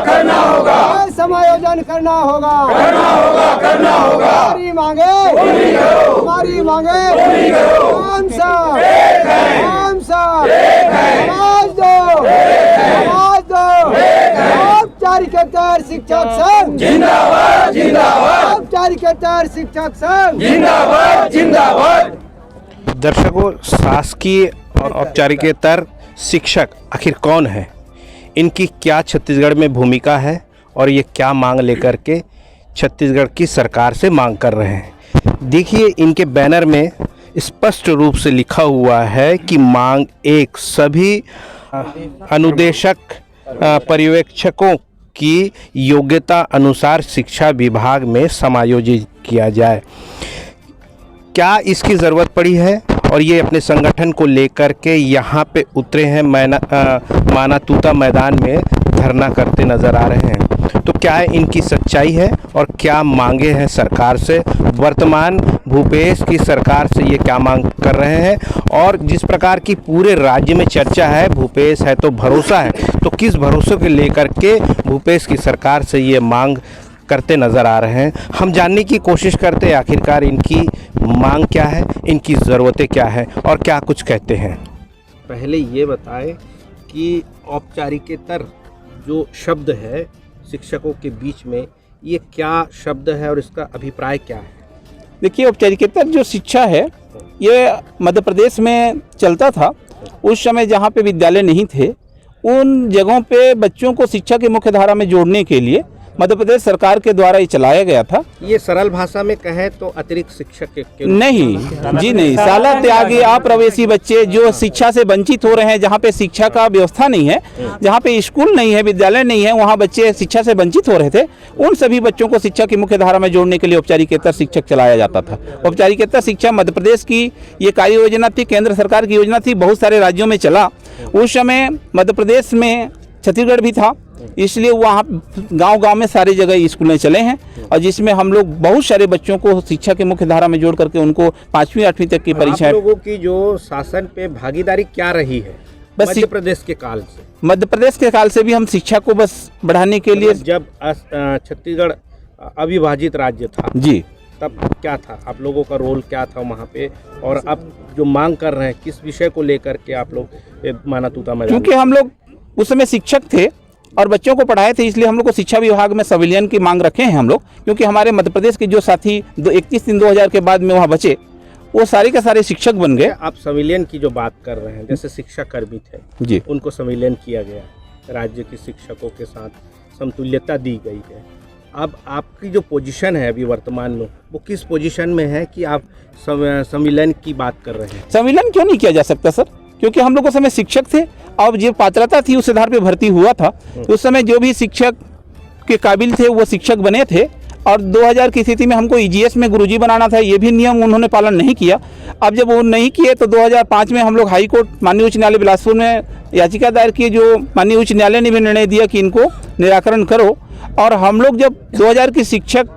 करना होगा, समायोजन करना होगा, करना होगा। हमारी मांगे पूरी करो, हमारी मांगे पूरी करो। हम सब एक है, हम सब एक है, आवाज दो आवाज दो। औपचारिकेतर शिक्षक संघ जिंदाबाद जिंदाबाद, औपचारिकेतर शिक्षक संघ जिंदाबाद जिंदाबाद। दर्शकों, शासकीय और औपचारिकेतर शिक्षक आखिर कौन है, इनकी क्या छत्तीसगढ़ में भूमिका है और ये क्या मांग लेकर के छत्तीसगढ़ की सरकार से मांग कर रहे हैं। देखिए, इनके बैनर में स्पष्ट रूप से लिखा हुआ है कि मांग एक, सभी अनुदेशक पर्यवेक्षकों की योग्यता अनुसार शिक्षा विभाग में समायोजित किया जाए। क्या इसकी ज़रूरत पड़ी है और ये अपने संगठन को लेकर के यहाँ पे उतरे हैं, माना तूता मैदान में धरना करते नज़र आ रहे हैं। तो क्या इनकी सच्चाई है और क्या मांगे हैं सरकार से, वर्तमान भूपेश की सरकार से ये क्या मांग कर रहे हैं। और जिस प्रकार की पूरे राज्य में चर्चा है, भूपेश है तो भरोसा है, तो किस भरोसे को लेकर के भूपेश की सरकार से ये मांग करते नज़र आ रहे हैं, हम जानने की कोशिश करते हैं आखिरकार इनकी मांग क्या है, इनकी ज़रूरतें क्या हैं और क्या कुछ कहते हैं। पहले ये बताएं कि औपचारिकेतर जो शब्द है शिक्षकों के बीच में, ये क्या शब्द है और इसका अभिप्राय क्या है। देखिए, औपचारिकेतर जो शिक्षा है ये मध्य प्रदेश में चलता था। उस समय जहाँ पे विद्यालय नहीं थे, उन जगहों पे बच्चों को शिक्षा की मुख्य धारा में जोड़ने के लिए मध्य प्रदेश सरकार के द्वारा ये चलाया गया था। ये सरल भाषा में कहें तो अतिरिक्त शिक्षक के नहीं जी नहीं, शाला त्यागी अप्रवेशी बच्चे जो शिक्षा से वंचित हो रहे हैं, जहाँ पे शिक्षा का व्यवस्था नहीं है, जहाँ पे स्कूल नहीं है, विद्यालय नहीं है, वहाँ बच्चे शिक्षा से वंचित हो रहे थे। उन सभी बच्चों को शिक्षा की मुख्य धारा में जोड़ने के लिए औपचारिकेतर शिक्षक चलाया जाता था। औपचारिकेतर शिक्षा मध्य प्रदेश की ये कार्य योजना थी, केंद्र सरकार की योजना थी, बहुत सारे राज्यों में चला। उस समय मध्य प्रदेश में छत्तीसगढ़ भी था, इसलिए वहाँ गांव-गांव में सारी जगह स्कूलें चले हैं और जिसमें हम लोग बहुत सारे बच्चों को शिक्षा के मुख्य धारा में जोड़ करके उनको 5वीं 8वीं तक की परीक्षा। आप लोगों की जो शासन पे भागीदारी क्या रही है बस मध्य प्रदेश के काल से? मध्य प्रदेश के काल से भी हम शिक्षा को बस बढ़ाने के लिए, जब छत्तीसगढ़ अविभाजित राज्य था जी, तब क्या था, आप लोगों का रोल क्या था वहाँ पे, और अब जो मांग कर रहे हैं किस विषय को लेकर के आप लोग माना तूता मैदान? क्योंकि हम लोग उस समय शिक्षक थे और बच्चों को पढ़ाए थे, इसलिए हम लोग को शिक्षा विभाग में संविलियन की मांग रखे हैं हम लोग। क्योंकि हमारे मध्य प्रदेश के जो साथी 31/3/2000 के बाद में वहाँ बचे, वो सारे के सारे शिक्षक बन गए। आप संविलियन की जो बात कर रहे हैं, जैसे शिक्षा कर्मी थे जी, उनको संविलियन किया गया, राज्य के शिक्षकों के साथ समतुल्यता दी गई है। अब आपकी जो पोजीशन है अभी वर्तमान में, वो किस पोजीशन में है कि आप संविलियन की बात कर रहे हैं? संविलियन क्यों नहीं किया जा सकता सर? क्योंकि हम लोग उस समय शिक्षक थे, अब जो पात्रता थी उस आधार पे भर्ती हुआ था। उस समय जो भी शिक्षक के काबिल थे वो शिक्षक बने थे, और 2000 की स्थिति में हमको ईजीएस में गुरुजी बनाना था, ये भी नियम उन्होंने पालन नहीं किया। अब जब वो नहीं किए तो 2005 में हम लोग हाई कोर्ट माननीय उच्च न्यायालय बिलासपुर में याचिका दायर की, जो माननीय उच्च न्यायालय ने भी निर्णय दिया कि इनको निराकरण करो। और हम लोग जब 2000 के शिक्षक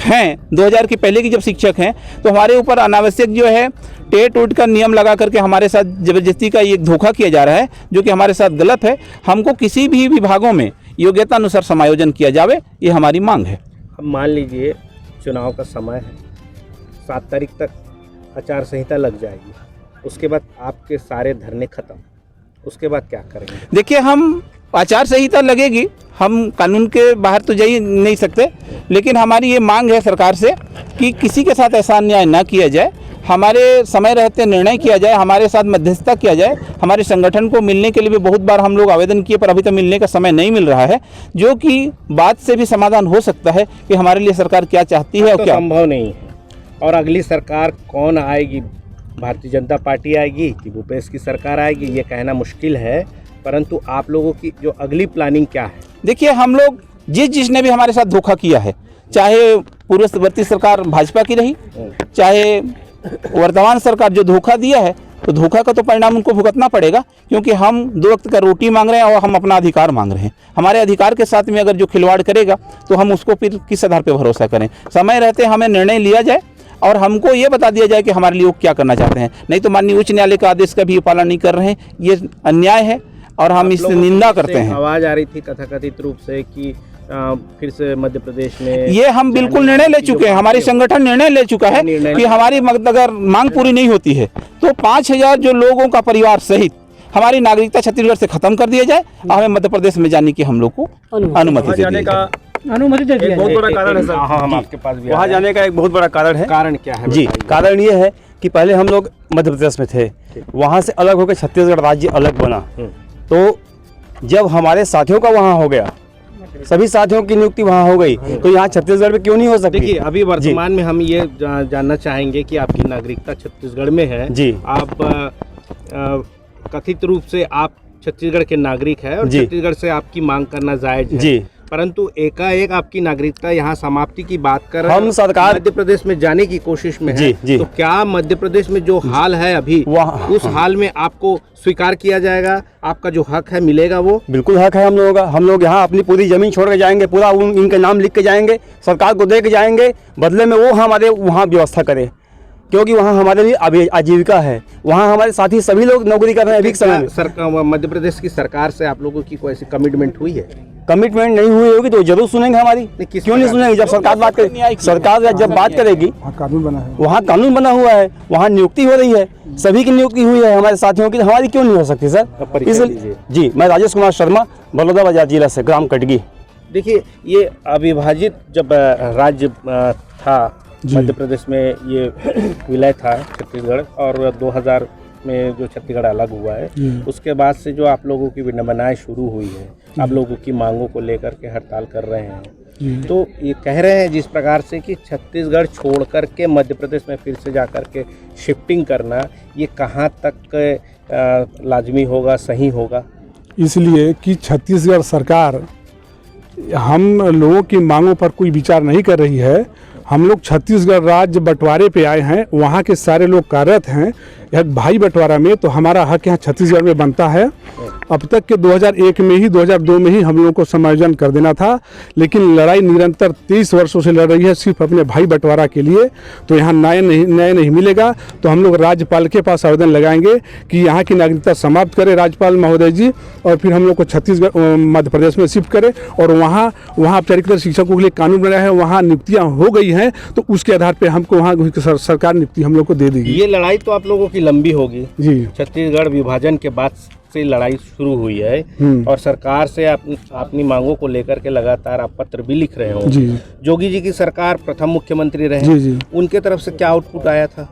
हैं, 2000 के पहले की जब शिक्षक हैं, तो हमारे ऊपर अनावश्यक जो है टेट उट का नियम लगा करके हमारे साथ जबरदस्ती का एक धोखा किया जा रहा है, जो कि हमारे साथ गलत है। हमको किसी भी विभागों में योग्यता अनुसार समायोजन किया जावे, ये हमारी मांग है। अब मान लीजिए चुनाव का समय है, 7 तारीख तक आचार संहिता लग जाएगी, उसके बाद आपके सारे धरने खत्म, उसके बाद क्या करेंगे? देखिए, हम आचार संहिता लगेगी, हम कानून के बाहर तो जा ही नहीं सकते, लेकिन हमारी ये मांग है सरकार से कि किसी के साथ ऐसा अन्याय ना किया जाए, हमारे समय रहते निर्णय किया जाए, हमारे साथ मध्यस्थता किया जाए। हमारे संगठन को मिलने के लिए भी बहुत बार हम लोग आवेदन किए, पर अभी तक मिलने का समय नहीं मिल रहा है, जो कि बात से भी समाधान हो सकता है कि हमारे लिए सरकार क्या चाहती है और क्या संभव नहीं है। और अगली सरकार कौन आएगी, भारतीय जनता पार्टी आएगी कि भूपेश की सरकार आएगी, ये कहना मुश्किल है, परंतु आप लोगों की जो अगली प्लानिंग क्या है? देखिए, हम लोग जिसने भी हमारे साथ धोखा किया है, चाहे पूर्ववर्ती सरकार भाजपा की रही, चाहे वर्तमान सरकार जो धोखा दिया है, तो धोखा का तो परिणाम उनको भुगतना पड़ेगा। क्योंकि हम 2 वक्त का रोटी मांग रहे हैं और हम अपना अधिकार मांग रहे हैं। हमारे अधिकार के साथ में अगर जो खिलवाड़ करेगा तो हम उसको फिर किस आधार पर भरोसा करें? समय रहते हमें निर्णय लिया जाए और हमको ये बता दिया जाए कि हमारे लिए वो क्या करना चाहते हैं। नहीं तो माननीय उच्च न्यायालय का आदेश का भी पालन नहीं कर रहे हैं, ये अन्याय है। और हम इसकी निंदा करते हैं। आवाज आ रही थी कथाकथित रूप से कि फिर से मध्य प्रदेश में ये हम बिल्कुल निर्णय ले चुके हैं, हमारी संगठन निर्णय ले चुका है कि हमारी अगर मांग पूरी नहीं होती है तो 5,000 जो लोगों का परिवार सहित हमारी नागरिकता छत्तीसगढ़ से खत्म कर दिया जाए और हमें मध्य प्रदेश में जाने की हम लोग को अनुमति दे दी जाए। अनुमति दे दी एक बहुत बड़ा कारण है सर। हाँ, हम आपके पास भी वहाँ जाने का एक बहुत बड़ा कारण है। कारण क्या है जी, बताइए। कारण ये है कि पहले हम लोग मध्य प्रदेश में थे, वहाँ से अलग होकर छत्तीसगढ़ राज्य अलग बना। तो जब हमारे साथियों का वहाँ हो गया, सभी साथियों की नियुक्ति वहाँ हो गई, तो यहाँ छत्तीसगढ़ में क्यों नहीं हो सकती? देखिए, अभी वर्तमान में हम ये जानना चाहेंगे कि आपकी नागरिकता छत्तीसगढ़ में है जी। आप कथित रूप से आप छत्तीसगढ़ के नागरिक है और जी। छत्तीसगढ़ से आपकी मांग करना जायज है जी। परंतु एकाएक आपकी नागरिकता यहाँ समाप्ति की बात कर हम सरकार मध्य प्रदेश में जाने की कोशिश में है। जी, जी। तो क्या मध्य प्रदेश में जो हाल है अभी उस हाल में आपको स्वीकार किया जाएगा, आपका जो हक है मिलेगा? वो बिल्कुल हक है हम लोगों का। हम लोग यहाँ अपनी पूरी जमीन छोड़ के जाएंगे, पूरा इनके नाम लिख के जाएंगे, सरकार को दे के जाएंगे, बदले में वो हमारे वहाँ व्यवस्था करे, क्योंकि वहाँ हमारे लिए आजीविका है। वहाँ हमारे साथी सभी लोग नौकरी कर रहे हैं अभी के समय में। सरकार मध्य प्रदेश की सरकार से आप लोगों की कोई ऐसी कमिटमेंट हुई है? कमिटमेंट नहीं हुई होगी तो जरूर सुनेंगे हमारी। किस क्यों नहीं सुनेंगे? जब सरकार बात करेगी, सरकार जब बात करेगी, वहाँ कानून बना हुआ है, वहाँ नियुक्ति हो रही है, सभी की नियुक्ति हुई है हमारे साथियों की, हमारी क्यों नहीं हो सकती सर? इसलिए जी, मैं राजेश कुमार शर्मा, बलौदाबाजार जिला से, ग्राम कटगी। देखिए, ये अविभाजित जब राज्य था मध्य प्रदेश में, ये विलय था छत्तीसगढ़, और 2000 में जो छत्तीसगढ़ अलग हुआ है, उसके बाद से जो आप लोगों की विडंबनाएं शुरू हुई है, आप लोगों की मांगों को लेकर के हड़ताल कर रहे हैं, तो ये कह रहे हैं जिस प्रकार से कि छत्तीसगढ़ छोड़ कर के मध्य प्रदेश में फिर से जा कर के शिफ्टिंग करना, ये कहाँ तक लाजमी होगा, सही होगा? इसलिए कि छत्तीसगढ़ सरकार हम लोगों की मांगों पर कोई विचार नहीं कर रही है। हम लोग छत्तीसगढ़ राज्य बंटवारे पे आए हैं, वहाँ के सारे लोग कार्यरत हैं यह भाई बंटवारा में, तो हमारा हक यहाँ छत्तीसगढ़ में बनता है। अब तक के 2001 में ही 2002 में ही हम लोगों को समायोजन कर देना था, लेकिन लड़ाई निरंतर 23 वर्षों से लड़ रही है सिर्फ अपने भाई बंटवारा के लिए। तो यहाँ न्याय नहीं मिलेगा तो हम लोग राज्यपाल के पास आवेदन लगाएंगे कि यहाँ की नागरिकता समाप्त करे राज्यपाल महोदय जी, और फिर हम लोग को छत्तीसगढ़ मध्य प्रदेश में शिफ्ट करे, और वहाँ औपचारिक शिक्षकों के लिए कानून बनाया है, वहाँ नियुक्तियाँ हो गई हैं, तो उसके आधार पर हमको वहाँ सरकार नियुक्ति हम लोग को दे देगी। ये लड़ाई तो आप लोगों की लंबी होगी जी। छत्तीसगढ़ विभाजन के बाद से लड़ाई शुरू हुई है और सरकार से अपनी मांगों को लेकर के लगातार आप पत्र भी लिख रहे हो। जोगी जी की सरकार प्रथम मुख्यमंत्री रहे, जी। उनके तरफ से क्या आउटपुट आया था?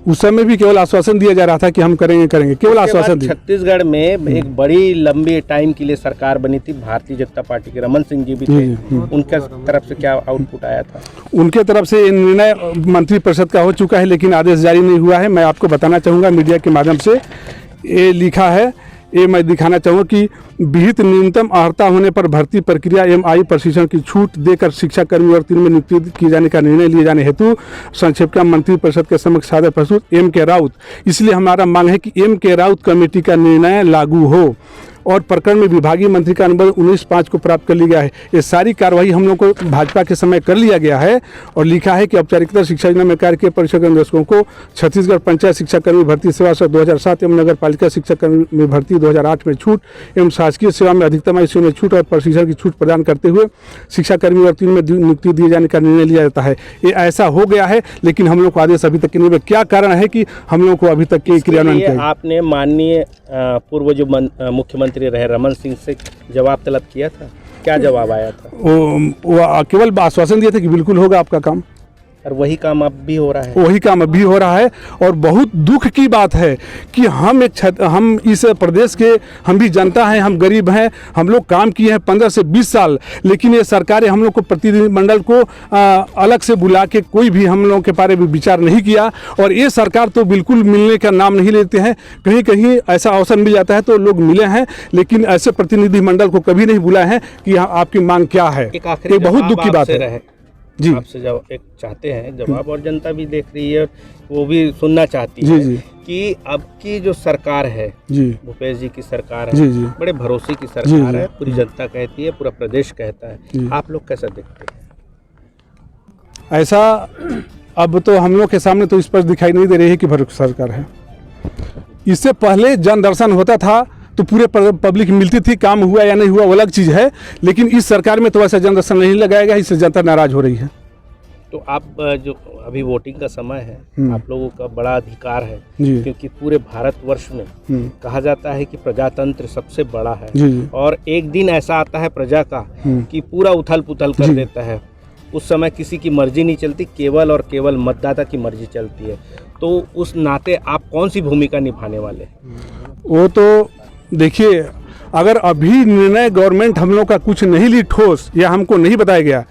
उस समय भी केवल आश्वासन दिया जा रहा था कि हम करेंगे, केवल आश्वासन दिया। छत्तीसगढ़ में एक बड़ी लंबी टाइम के लिए सरकार बनी थी, भारतीय जनता पार्टी के रमन सिंह जी भी थे, उनके तरफ से क्या आउटपुट आया था? उनके तरफ से निर्णय मंत्रिपरिषद का हो चुका है, लेकिन आदेश जारी नहीं हुआ है। मैं आपको बताना चाहूँगा मीडिया के माध्यम से, ये लिखा है, ये मैं दिखाना चाहूँगा कि विहित न्यूनतम अर्हता होने पर भर्ती प्रक्रिया एवं आयु प्रशिक्षण की छूट देकर शिक्षा कर्मी और 3 में नियुक्ति किए जाने का निर्णय लिए जाने हेतु संक्षेप का मंत्रिपरिषद के समक्ष आदेश प्रस्तुत एम के राउत। इसलिए हमारा मांग है कि एम के राउत कमेटी का निर्णय लागू हो और प्रकरण में विभागीय मंत्री का अनुबंध 19/5 को प्राप्त कर लिया गया है। ये सारी कार्रवाई हम लोग को भाजपा के समय कर लिया गया है और लिखा है कि औपचारिकता शिक्षा योजना में कार्य किए परिषद निदेशकों को छत्तीसगढ़ पंचायत शिक्षा कर्मी भर्ती सेवा सत्र 2007 एवं नगर पालिका शिक्षा कर्मी में भर्ती 2008 में छूट एवं शासकीय सेवा में अधिकतम आयु में छूट और प्रशिक्षण की छूट प्रदान करते हुए शिक्षा कर्मी और 3 में नियुक्ति दिए जाने का निर्णय लिया जाता है। ये ऐसा हो गया है, लेकिन हम लोग को आदेश अभी तक नहीं मिला। क्या कारण है कि हम लोग को अभी तक के क्रियान्वयन किया? आपने माननीय पूर्व जो मुख्यमंत्री रहे रमन सिंह से जवाब तलब किया था, क्या जवाब आया था? वो केवल आश्वासन दिए थे कि बिल्कुल होगा आपका काम, और वही काम अब भी हो रहा है। वही काम अभी हो रहा है। और बहुत दुख की बात है कि हम इस प्रदेश के हम भी जनता हैं, हम गरीब हैं, हम लोग काम किए हैं 15 से 20 साल, लेकिन ये सरकारें हम लोग को प्रतिनिधिमंडल को अलग से बुला के कोई भी हम लोगों के बारे में विचार नहीं किया। और ये सरकार तो बिल्कुल मिलने का नाम नहीं लेते हैं। कहीं कहीं ऐसा अवसर मिल जाता है तो लोग मिले हैं, लेकिन ऐसे प्रतिनिधिमंडल को कभी नहीं बुलाए हैं कि आपकी मांग क्या है। ये बहुत दुख की बात है जी। आपसे जब एक चाहते हैं जवाब, और जनता भी देख रही है, वो भी सुनना चाहती है कि अब की जो सरकार है जी, भूपेश जी की सरकार है, जी। बड़े भरोसे की सरकार है, पूरी जनता कहती है, पूरा प्रदेश कहता है, आप लोग कैसा देखते हैं? ऐसा अब तो हम लोग के सामने तो स्पष्ट दिखाई नहीं दे रही है कि भरोसे सरकार है। इससे पहले जन दर्शन होता था तो पूरे पब्लिक मिलती थी, काम हुआ या नहीं हुआ वो अलग चीज़ है, लेकिन इस सरकार में तो ऐसा जनरक्षण नहीं लगाया गया, इससे जनता नाराज हो रही है। तो आप जो अभी वोटिंग का समय है, आप लोगों का बड़ा अधिकार है, जी। क्योंकि पूरे भारतवर्ष में कहा जाता है कि प्रजातंत्र सबसे बड़ा है, जी। और एक दिन ऐसा आता है प्रजा का कि पूरा उथल पुथल कर देता है। उस समय किसी की मर्जी नहीं चलती, केवल और केवल मतदाता की मर्जी चलती है। तो उस नाते आप कौन सी भूमिका निभाने वाले? वो तो देखिए, अगर अभी निर्णय गवर्नमेंट हम लोग का कुछ नहीं ली ठोस या हमको नहीं बताया गया,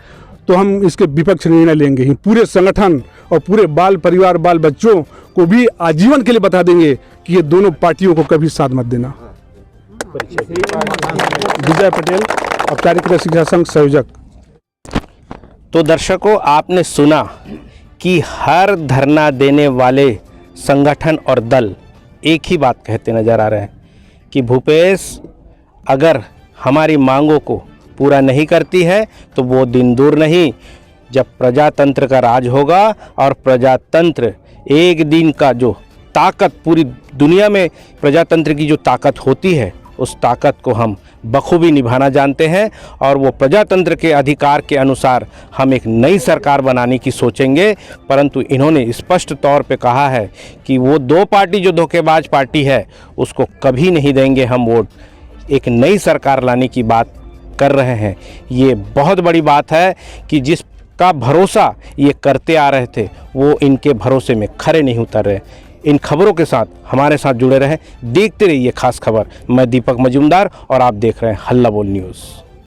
तो हम इसके विपक्ष निर्णय लेंगे ही। पूरे संगठन और पूरे बाल परिवार, बाल बच्चों को भी आजीवन के लिए बता देंगे कि ये दोनों पार्टियों को कभी साथ मत देना। विजय पटेल, औपचारिक शिक्षा संघ संयोजक। तो दर्शकों, आपने सुना कि हर धरना देने वाले संगठन और दल एक ही बात कहते नजर आ रहे हैं कि भूपेश अगर हमारी मांगों को पूरा नहीं करती है तो वो दिन दूर नहीं जब प्रजातंत्र का राज होगा, और प्रजातंत्र एक दिन का जो ताकत पूरी दुनिया में प्रजातंत्र की जो ताकत होती है, उस ताकत को हम बखूबी निभाना जानते हैं, और वो प्रजातंत्र के अधिकार के अनुसार हम एक नई सरकार बनाने की सोचेंगे। परंतु इन्होंने स्पष्ट तौर पे कहा है कि वो दो पार्टी जो धोखेबाज पार्टी है उसको कभी नहीं देंगे हम वोट। एक नई सरकार लाने की बात कर रहे हैं। ये बहुत बड़ी बात है कि जिसका भरोसा ये करते आ रहे थे वो इनके भरोसे में खरे नहीं उतर रहे। इन खबरों के साथ हमारे साथ जुड़े रहें, देखते रहिए खास खबर। मैं दीपक मजूमदार और आप देख रहे हैं हल्ला बोल न्यूज़।